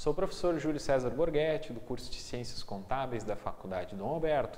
Sou o professor Júlio César Borghetti, do curso de Ciências Contábeis da Faculdade Dom Alberto.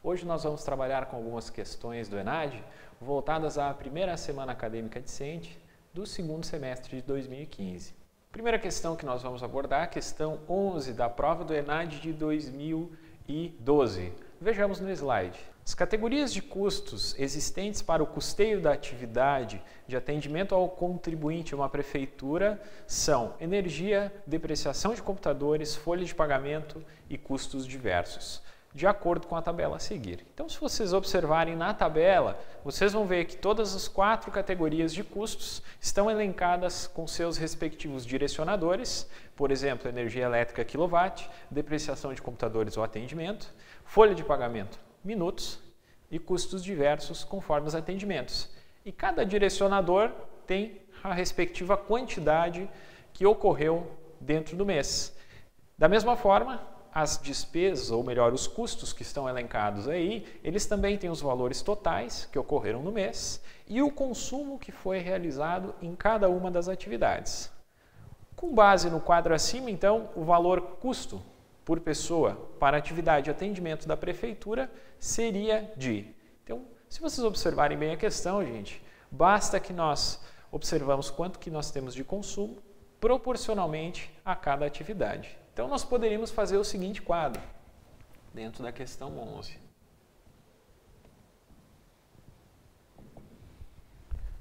Hoje nós vamos trabalhar com algumas questões do ENAD voltadas à primeira semana acadêmica discente do segundo semestre de 2015. Primeira questão que nós vamos abordar, a questão 11 da prova do ENAD de 2012. Vejamos no slide. As categorias de custos existentes para o custeio da atividade de atendimento ao contribuinte em uma prefeitura são energia, depreciação de computadores, folha de pagamento e custos diversos, de acordo com a tabela a seguir. Então, se vocês observarem na tabela, vocês vão ver que todas as 4 categorias de custos estão elencadas com seus respectivos direcionadores, por exemplo, energia elétrica quilowatt, depreciação de computadores ou atendimento, folha de pagamento, minutos e custos diversos conforme os atendimentos. E cada direcionador tem a respectiva quantidade que ocorreu dentro do mês. Da mesma forma, as despesas, ou melhor, os custos que estão elencados aí, eles também têm os valores totais que ocorreram no mês e o consumo que foi realizado em cada uma das atividades. Com base no quadro acima, então, o valor custo por pessoa para atividade de atendimento da prefeitura seria de... Então, se vocês observarem bem a questão, gente, basta que nós observamos quanto que nós temos de consumo proporcionalmente a cada atividade. Então, nós poderíamos fazer o seguinte quadro, dentro da questão 11.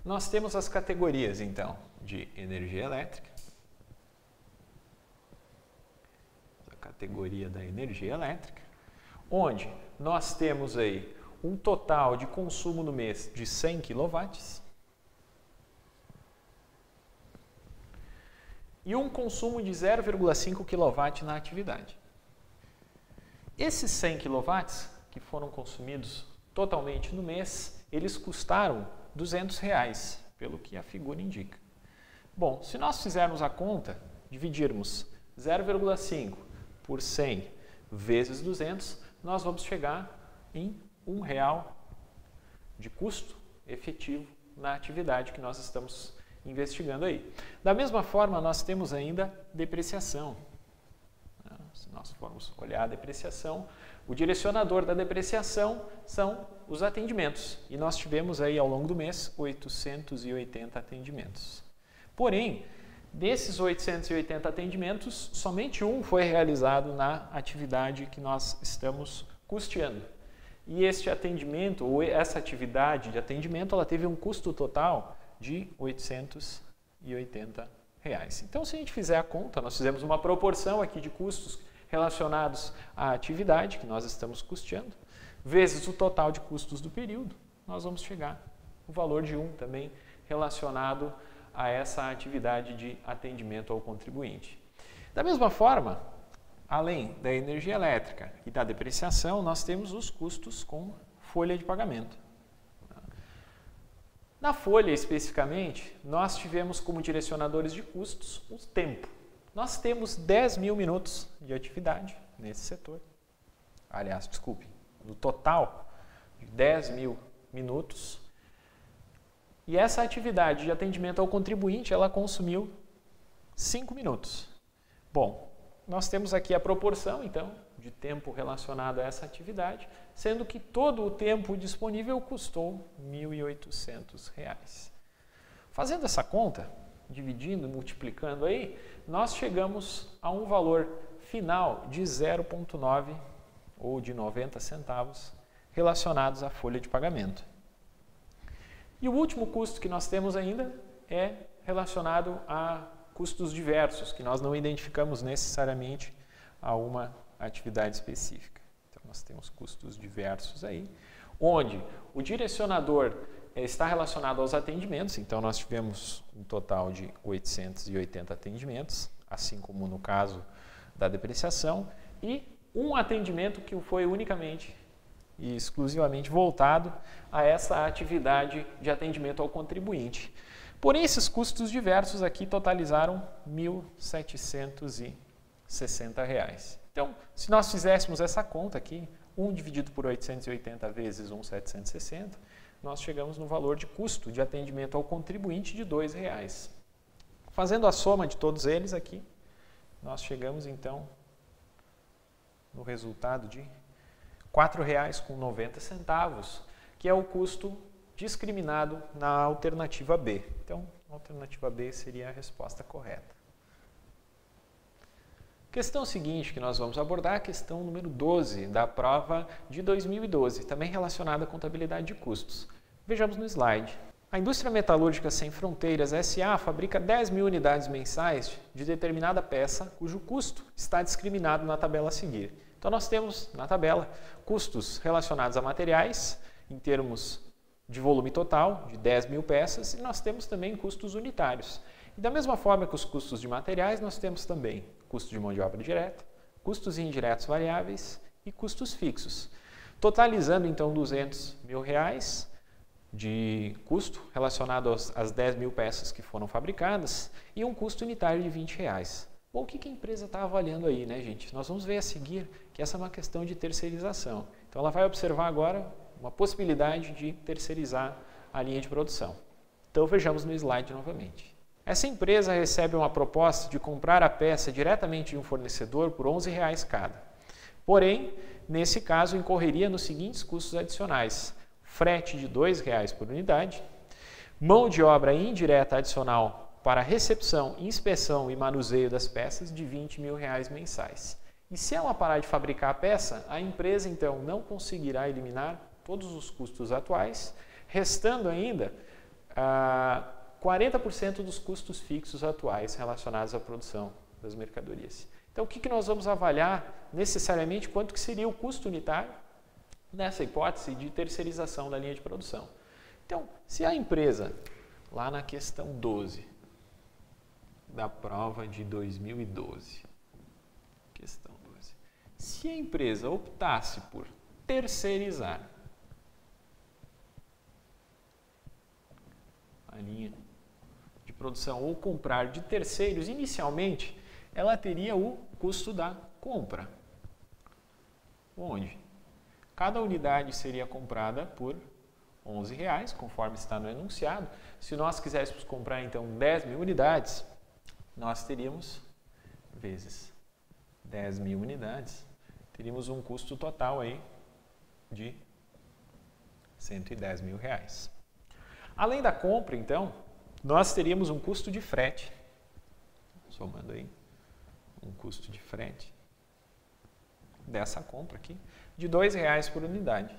Nós temos as categorias, então, de energia elétrica, categoria da energia elétrica, onde nós temos aí um total de consumo no mês de 100 kW e um consumo de 0,5 kW na atividade. Esses 100 kW que foram consumidos totalmente no mês, eles custaram R$ 200, pelo que a figura indica. Bom, se nós fizermos a conta, dividirmos 0,5 por 100 vezes 200, nós vamos chegar em R$ 1 de custo efetivo na atividade que nós estamos investigando aí. Da mesma forma, nós temos ainda depreciação. Se nós formos olhar a depreciação, o direcionador da depreciação são os atendimentos. E nós tivemos aí ao longo do mês 880 atendimentos. Porém, desses 880 atendimentos, somente um foi realizado na atividade que nós estamos custeando. E este atendimento, ou essa atividade de atendimento, ela teve um custo total de R$ 880. Então, se a gente fizer a conta, nós fizemos uma proporção aqui de custos relacionados à atividade que nós estamos custeando, vezes o total de custos do período, nós vamos chegar no valor de 1 também relacionado a essa atividade de atendimento ao contribuinte. Da mesma forma, além da energia elétrica e da depreciação, nós temos os custos com folha de pagamento. Na folha, especificamente, nós tivemos como direcionadores de custos o tempo. Nós temos 10 mil minutos de atividade nesse setor. Aliás, desculpe, no total de 10 mil minutos. E essa atividade de atendimento ao contribuinte, ela consumiu 5 minutos. Bom, nós temos aqui a proporção, então, de tempo relacionado a essa atividade, sendo que todo o tempo disponível custou R$ 1.800. Fazendo essa conta, dividindo, multiplicando aí, nós chegamos a um valor final de 0,9 ou de 90 centavos relacionados à folha de pagamento. E o último custo que nós temos ainda é relacionado a custos diversos, que nós não identificamos necessariamente a uma atividade específica. Então, nós temos custos diversos aí, onde o direcionador está relacionado aos atendimentos, então nós tivemos um total de 880 atendimentos, assim como no caso da depreciação, e um atendimento que foi unicamente e exclusivamente voltado a essa atividade de atendimento ao contribuinte. Porém, esses custos diversos aqui totalizaram R$ 1.760. Então, se nós fizéssemos essa conta aqui, 1 dividido por 880 vezes 1.760, nós chegamos no valor de custo de atendimento ao contribuinte de R$ 2. Fazendo a soma de todos eles aqui, nós chegamos então no resultado de R$ 4,90, que é o custo discriminado na alternativa B. Então, a alternativa B seria a resposta correta. Questão seguinte que nós vamos abordar é a questão número 12 da prova de 2012, também relacionada à contabilidade de custos. Vejamos no slide. A Indústria Metalúrgica Sem Fronteiras S.A. fabrica 10.000 unidades mensais de determinada peça, cujo custo está discriminado na tabela a seguir. Então, nós temos na tabela custos relacionados a materiais, em termos de volume total, de 10.000 peças, e nós temos também custos unitários. E da mesma forma que os custos de materiais, nós temos também custo de mão de obra direta, custos indiretos variáveis e custos fixos. Totalizando, então, R$ 200.000 de custo relacionado às 10.000 peças que foram fabricadas e um custo unitário de R$ 20. Bom, o que a empresa está avaliando aí, né, gente? Nós vamos ver a seguir que essa é uma questão de terceirização. Então, ela vai observar agora uma possibilidade de terceirizar a linha de produção. Então, vejamos no slide novamente. Essa empresa recebe uma proposta de comprar a peça diretamente de um fornecedor por R$ 11 cada. Porém, nesse caso, incorreria nos seguintes custos adicionais: frete de R$ 2 por unidade, mão de obra indireta adicional para recepção, inspeção e manuseio das peças de R$ 20.000 mensais. E se ela parar de fabricar a peça, a empresa então não conseguirá eliminar todos os custos atuais, restando ainda 40% dos custos fixos atuais relacionados à produção das mercadorias. Então, o que nós vamos avaliar necessariamente? Quanto que seria o custo unitário nessa hipótese de terceirização da linha de produção. Então, se a empresa, lá na questão 12 da prova de 2012, questão 12, se a empresa optasse por terceirizar a linha de produção ou comprar de terceiros, inicialmente ela teria o custo da compra, onde cada unidade seria comprada por R$ 11, conforme está no enunciado. Se nós quiséssemos comprar então 10.000 unidades, nós teríamos vezes 10.000 unidades, teríamos um custo total aí de R$ 110.000. Além da compra, então, nós teríamos um custo de frete, somando aí um custo de frete dessa compra aqui, de R$ 2 por unidade.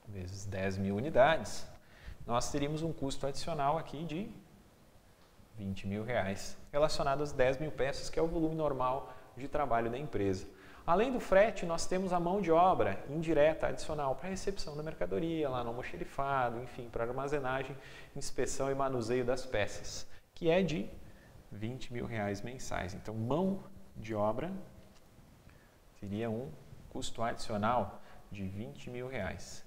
Vezes 10.000 unidades, nós teríamos um custo adicional aqui de R$ 20.000, relacionado às 10.000 peças, que é o volume normal de trabalho da empresa. Além do frete, nós temos a mão de obra indireta adicional para recepção da mercadoria, lá no almoxarifado, enfim, para armazenagem, inspeção e manuseio das peças, que é de R$ 20.000 mensais. Então, mão de obra teria um custo adicional de R$ 20.000.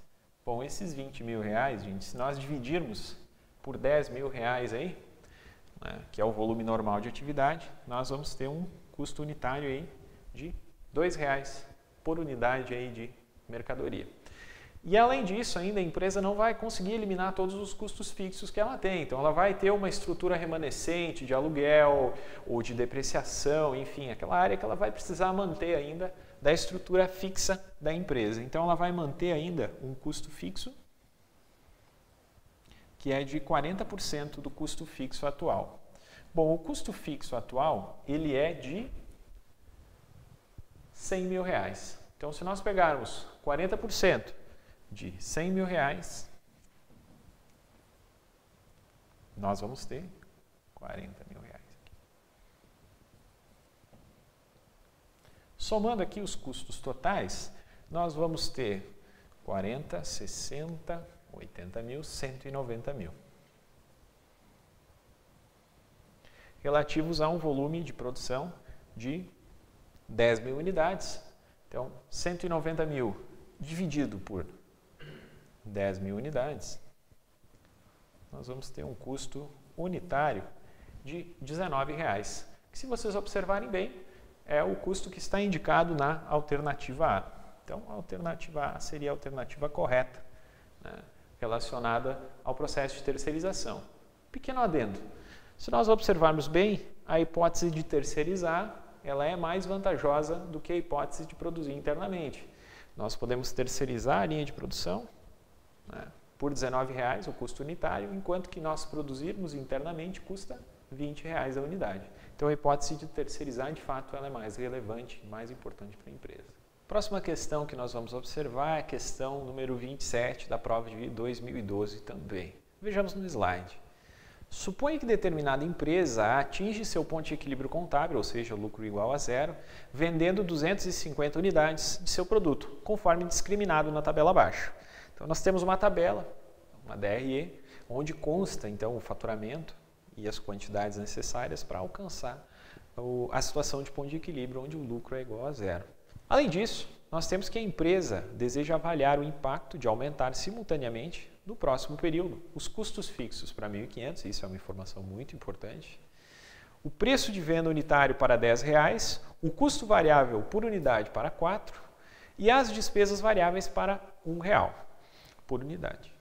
Bom, esses R$ 20.000, gente, se nós dividirmos por R$ 10.000 aí, né, que é o volume normal de atividade, nós vamos ter um custo unitário aí de R$ 2 por unidade aí de mercadoria. E além disso, ainda a empresa não vai conseguir eliminar todos os custos fixos que ela tem. Então, ela vai ter uma estrutura remanescente de aluguel ou de depreciação, enfim, aquela área que ela vai precisar manter ainda da estrutura fixa da empresa. Então, ela vai manter ainda um custo fixo que é de 40% do custo fixo atual. Bom, o custo fixo atual, ele é de R$ 100.000. Então, se nós pegarmos 40% de R$ 100.000, nós vamos ter R$ 40.000. Somando aqui os custos totais, nós vamos ter 40, 60, 80 mil, 190 mil. Relativos a um volume de produção de 10.000 unidades. Então, 190 mil dividido por 10.000 unidades, nós vamos ter um custo unitário de R$ 19, que, se vocês observarem bem, é o custo que está indicado na alternativa A. Então, a alternativa A seria a alternativa correta, né, relacionada ao processo de terceirização. Pequeno adendo. Se nós observarmos bem, a hipótese de terceirizar ela é mais vantajosa do que a hipótese de produzir internamente. Nós podemos terceirizar a linha de produção, né, por R$19 o custo unitário, enquanto que nós produzirmos internamente custa R$20 a unidade. Então a hipótese de terceirizar, de fato, ela é mais relevante e mais importante para a empresa. Próxima questão que nós vamos observar é a questão número 27 da prova de 2012 também. Vejamos no slide. Suponha que determinada empresa atinge seu ponto de equilíbrio contábil, ou seja, lucro igual a zero, vendendo 250 unidades de seu produto, conforme discriminado na tabela abaixo. Então, nós temos uma tabela, uma DRE, onde consta então o faturamento e as quantidades necessárias para alcançar a situação de ponto de equilíbrio, onde o lucro é igual a zero. Além disso, nós temos que a empresa deseja avaliar o impacto de aumentar simultaneamente, no próximo período, os custos fixos para 1.500, isso é uma informação muito importante, o preço de venda unitário para R$10, o custo variável por unidade para 4 e as despesas variáveis para R$1 por unidade.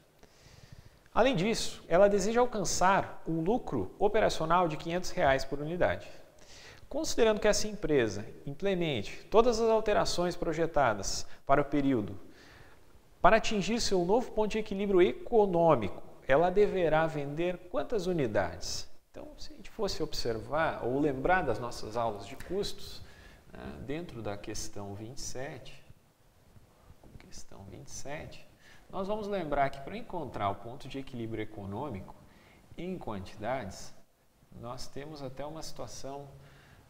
Além disso, ela deseja alcançar um lucro operacional de R$500 por unidade. Considerando que essa empresa implemente todas as alterações projetadas para o período, para atingir seu novo ponto de equilíbrio econômico, ela deverá vender quantas unidades? Então, se a gente fosse observar ou lembrar das nossas aulas de custos, dentro da questão 27, nós vamos lembrar que para encontrar o ponto de equilíbrio econômico em quantidades, nós temos até uma situação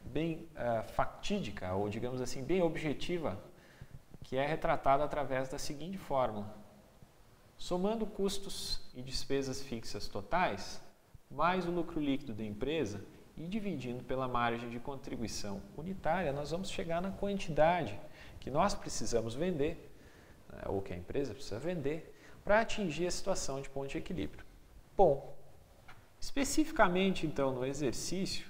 bem fatídica, ou digamos assim, bem objetiva, que é retratada através da seguinte fórmula. Somando custos e despesas fixas totais, mais o lucro líquido da empresa e dividindo pela margem de contribuição unitária, nós vamos chegar na quantidade que nós precisamos vender, ou que a empresa precisa vender, para atingir a situação de ponto de equilíbrio. Bom, especificamente então no exercício,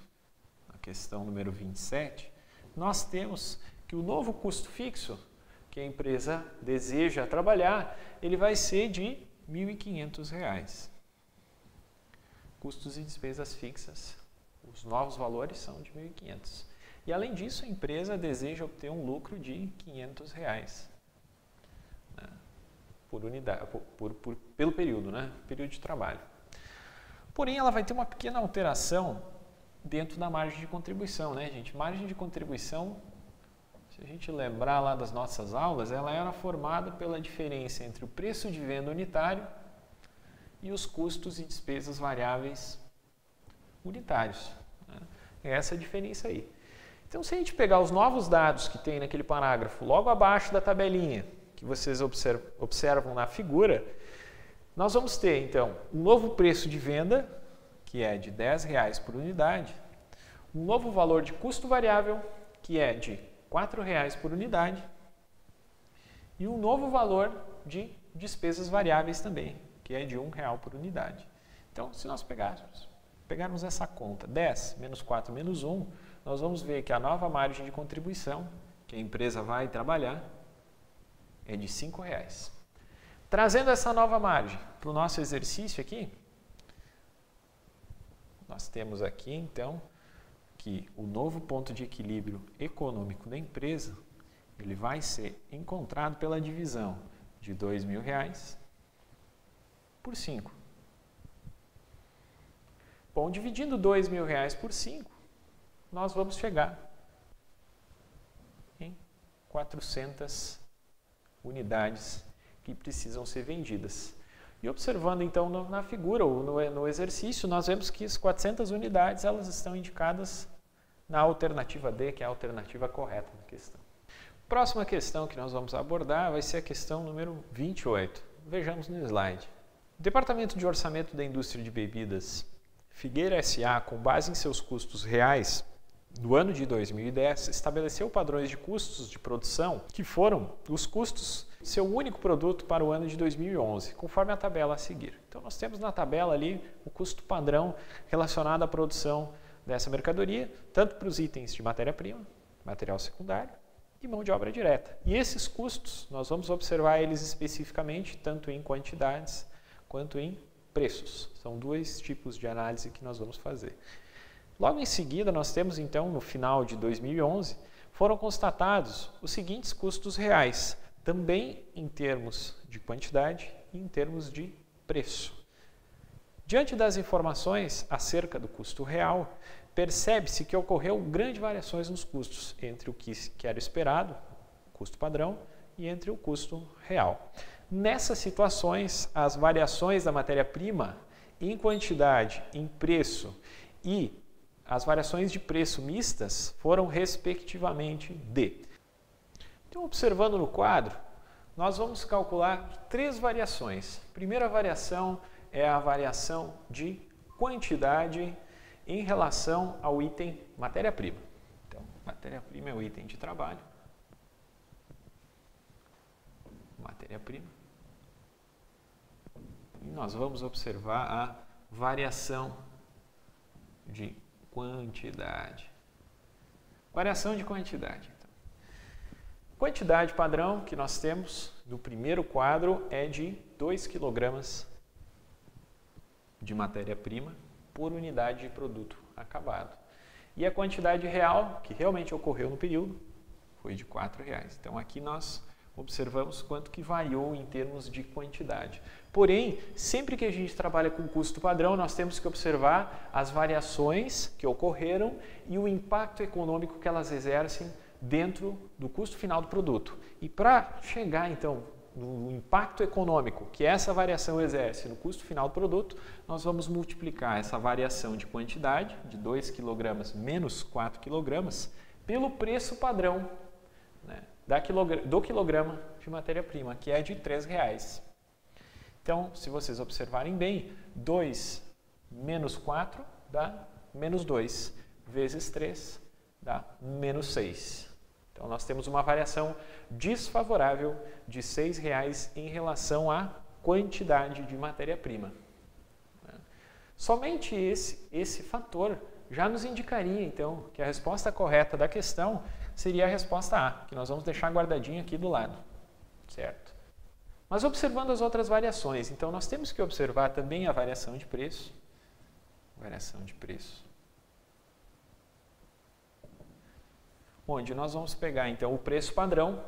na questão número 27, nós temos que o novo custo fixo que a empresa deseja trabalhar, ele vai ser de R$1.500. Custos e despesas fixas, os novos valores são de R$1.500. E além disso, a empresa deseja obter um lucro de R$500, né, por unidade, pelo período, né, período de trabalho. Porém, ela vai ter uma pequena alteração dentro da margem de contribuição, né, gente? Margem de contribuição, se a gente lembrar lá das nossas aulas, ela era formada pela diferença entre o preço de venda unitário e os custos e despesas variáveis unitários, né? É essa a diferença aí. Então, se a gente pegar os novos dados que tem naquele parágrafo logo abaixo da tabelinha, que vocês observam na figura, nós vamos ter, então, um novo preço de venda, que é de R$10 por unidade, um novo valor de custo variável, que é de R$4 por unidade, e um novo valor de despesas variáveis também, que é de R$1 por unidade. Então, se nós pegarmos essa conta, 10 menos 4 menos 1, nós vamos ver que a nova margem de contribuição que a empresa vai trabalhar é de R$5. Trazendo essa nova margem para o nosso exercício aqui, nós temos aqui, então, que o novo ponto de equilíbrio econômico da empresa, ele vai ser encontrado pela divisão de R$2.000 por 5. Bom, dividindo R$2.000 por 5, nós vamos chegar em 400 unidades que precisam ser vendidas. E observando então na figura ou no exercício, nós vemos que as 400 unidades elas estão indicadas na alternativa D, que é a alternativa correta da questão. Próxima questão que nós vamos abordar vai ser a questão número 28. Vejamos no slide. O Departamento de Orçamento da Indústria de Bebidas Figueira S.A., com base em seus custos reais, no ano de 2010, estabeleceu padrões de custos de produção que foram os custos do seu único produto para o ano de 2011, conforme a tabela a seguir. Então, nós temos na tabela ali o custo padrão relacionado à produção dessa mercadoria, tanto para os itens de matéria-prima, material secundário e mão de obra direta. E esses custos, nós vamos observar eles especificamente, tanto em quantidades quanto em preços. São dois tipos de análise que nós vamos fazer. Logo em seguida, nós temos então, no final de 2011, foram constatados os seguintes custos reais, também em termos de quantidade e em termos de preço. Diante das informações acerca do custo real, percebe-se que ocorreu grandes variações nos custos entre o que era esperado, o custo padrão, e entre o custo real. Nessas situações, as variações da matéria-prima em quantidade, em preço e as variações de preço mistas foram respectivamente de. Então, observando no quadro, nós vamos calcular 3 variações. A primeira variação é a variação de quantidade em relação ao item matéria-prima. Então, matéria-prima é o item de trabalho. Matéria-prima. E nós vamos observar a variação de quantidade. Variação de quantidade. Então. Quantidade padrão que nós temos do primeiro quadro é de 2 kg de matéria-prima por unidade de produto acabado. E a quantidade real, que realmente ocorreu no período, foi de R$ 4,00. Então, aqui nós observamos quanto que variou em termos de quantidade. Porém, sempre que a gente trabalha com custo padrão, nós temos que observar as variações que ocorreram e o impacto econômico que elas exercem dentro do custo final do produto. E para chegar, então, no impacto econômico que essa variação exerce no custo final do produto, nós vamos multiplicar essa variação de quantidade, de 2 kg menos 4 kg, pelo preço padrão, né, do quilograma de matéria-prima, que é de R$ 3,00. Então, se vocês observarem bem, 2 menos 4 dá menos 2, vezes 3 dá menos 6. Então, nós temos uma variação desfavorável de R$ 6,00 em relação à quantidade de matéria-prima. Somente esse fator já nos indicaria, então, que a resposta correta da questão seria a resposta A, que nós vamos deixar guardadinho aqui do lado, certo? Mas observando as outras variações, então nós temos que observar também a variação de preço. Onde nós vamos pegar então o preço padrão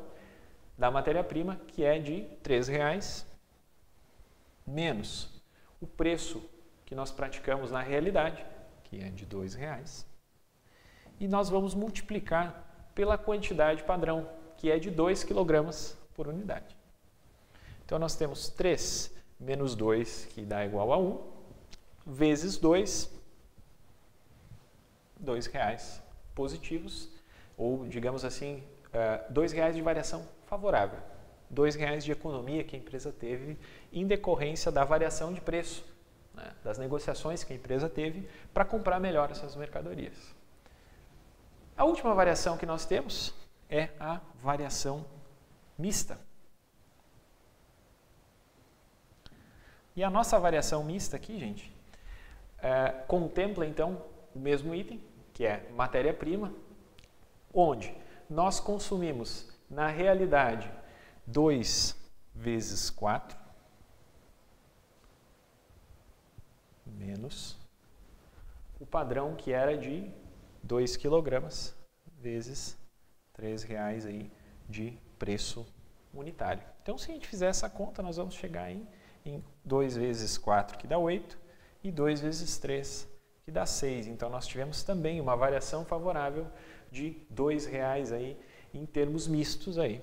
da matéria-prima, que é de R$ 3,00, menos o preço que nós praticamos na realidade, que é de R$ 2,00, e nós vamos multiplicar pela quantidade padrão, que é de 2 kg por unidade. Então, nós temos 3 menos 2, que dá igual a 1, vezes 2, R$ 2,00 positivos, ou, digamos assim, R$ 2,00 de variação favorável. R$ 2,00 de economia que a empresa teve em decorrência da variação de preço, né, das negociações que a empresa teve para comprar melhor essas mercadorias. A última variação que nós temos é a variação mista. E a nossa variação mista aqui, gente, contempla então o mesmo item, que é matéria-prima, onde nós consumimos, na realidade, 2 vezes 4, menos o padrão que era de 2 kg vezes R$ 3,00 aí de preço unitário. Então, se a gente fizer essa conta, nós vamos chegar em 2 vezes 4, que dá 8, e 2 vezes 3, que dá 6. Então, nós tivemos também uma variação favorável de R$ 2,00 aí em termos mistos aí.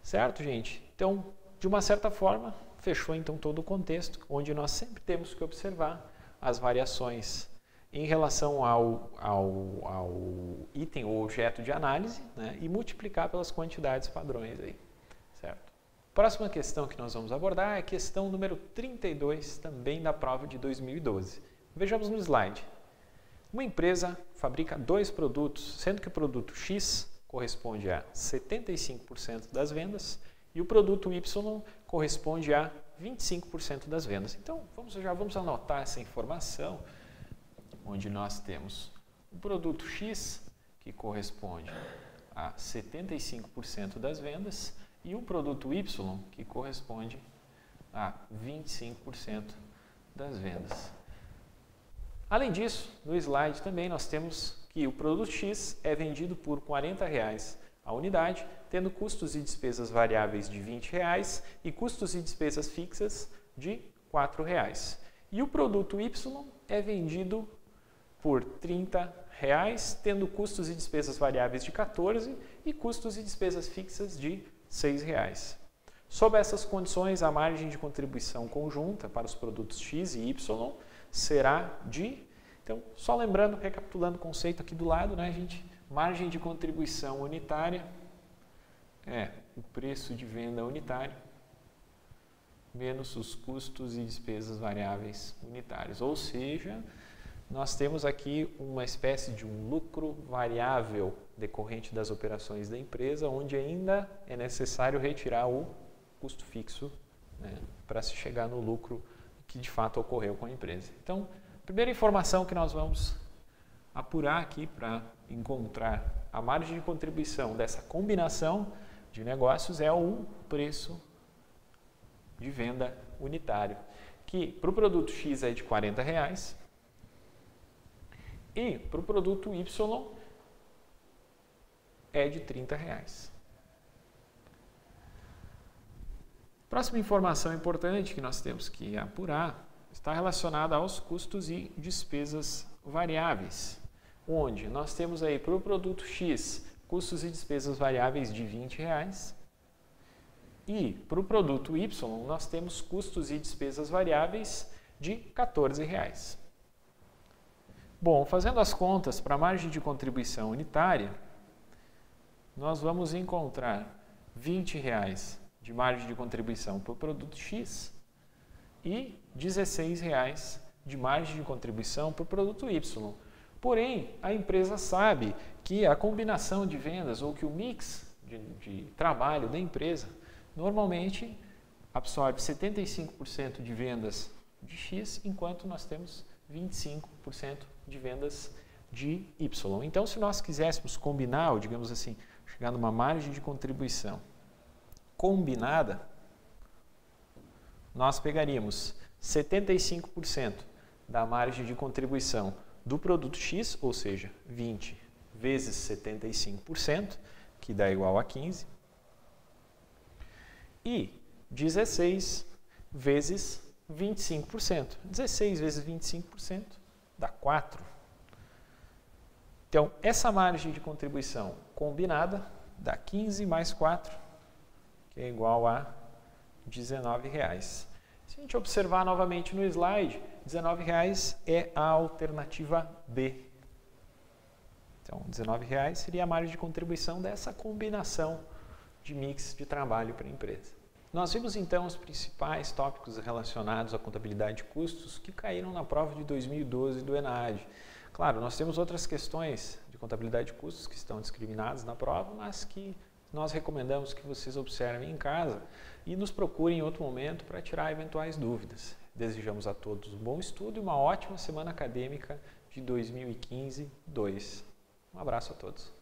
Certo, gente? Então, de uma certa forma, fechou então todo o contexto, onde nós sempre temos que observar as variações em relação ao item ou objeto de análise, né, e multiplicar pelas quantidades padrões aí, certo? Próxima questão que nós vamos abordar é a questão número 32, também da prova de 2012. Vejamos no slide. Uma empresa fabrica 2 produtos, sendo que o produto X corresponde a 75% das vendas e o produto Y corresponde a 25% das vendas. Então, já vamos anotar essa informação, onde nós temos o produto X, que corresponde a 75% das vendas, e o produto Y, que corresponde a 25% das vendas. Além disso, no slide também nós temos que o produto X é vendido por R$ 40 a unidade, tendo custos e despesas variáveis de R$ 20 e custos e despesas fixas de R$ 4. E o produto Y é vendido por R$ 30, tendo custos e despesas variáveis de R$ 14 e custos e despesas fixas de R$ 6. Sob essas condições, a margem de contribuição conjunta para os produtos X e Y será de... Então, só lembrando, recapitulando o conceito aqui do lado, né, gente? Margem de contribuição unitária é o preço de venda unitário menos os custos e despesas variáveis unitários. Ou seja, nós temos aqui uma espécie de um lucro variável decorrente das operações da empresa, onde ainda é necessário retirar o custo fixo, né, para se chegar no lucro que de fato ocorreu com a empresa. Então, a primeira informação que nós vamos apurar aqui para encontrar a margem de contribuição dessa combinação de negócios é o preço de venda unitário, que para o produto X é de R$ 40 e para o produto Y é de R$ 30. Próxima informação importante que nós temos que apurar está relacionada aos custos e despesas variáveis, onde nós temos aí para o produto X custos e despesas variáveis de R$ 20 e para o produto Y nós temos custos e despesas variáveis de R$ 14. Bom, fazendo as contas para a margem de contribuição unitária, nós vamos encontrar R$ 20 de margem de contribuição para o produto X e R$ 16 de margem de contribuição para o produto Y. Porém, a empresa sabe que a combinação de vendas ou que o mix de trabalho da empresa normalmente absorve 75% de vendas de X, enquanto nós temos 25% de vendas de Y. Então, se nós quiséssemos combinar, ou digamos assim, chegar numa margem de contribuição combinada, nós pegaríamos 75% da margem de contribuição do produto X, ou seja, 20 vezes 75%, que dá igual a 15, e 16 vezes 25%. 16 vezes 25% dá 4. Então, essa margem de contribuição combinada dá 15 mais 4, que é igual a R$ 19. Se a gente observar novamente no slide, R$ 19 é a alternativa B. Então, R$ 19 seria a margem de contribuição dessa combinação de mix de trabalho para a empresa. Nós vimos então os principais tópicos relacionados à contabilidade de custos que caíram na prova de 2012 do ENAD. Claro, nós temos outras questões de contabilidade de custos que estão discriminadas na prova, mas que nós recomendamos que vocês observem em casa e nos procurem em outro momento para tirar eventuais dúvidas. Desejamos a todos um bom estudo e uma ótima semana acadêmica de 2015-2. Um abraço a todos.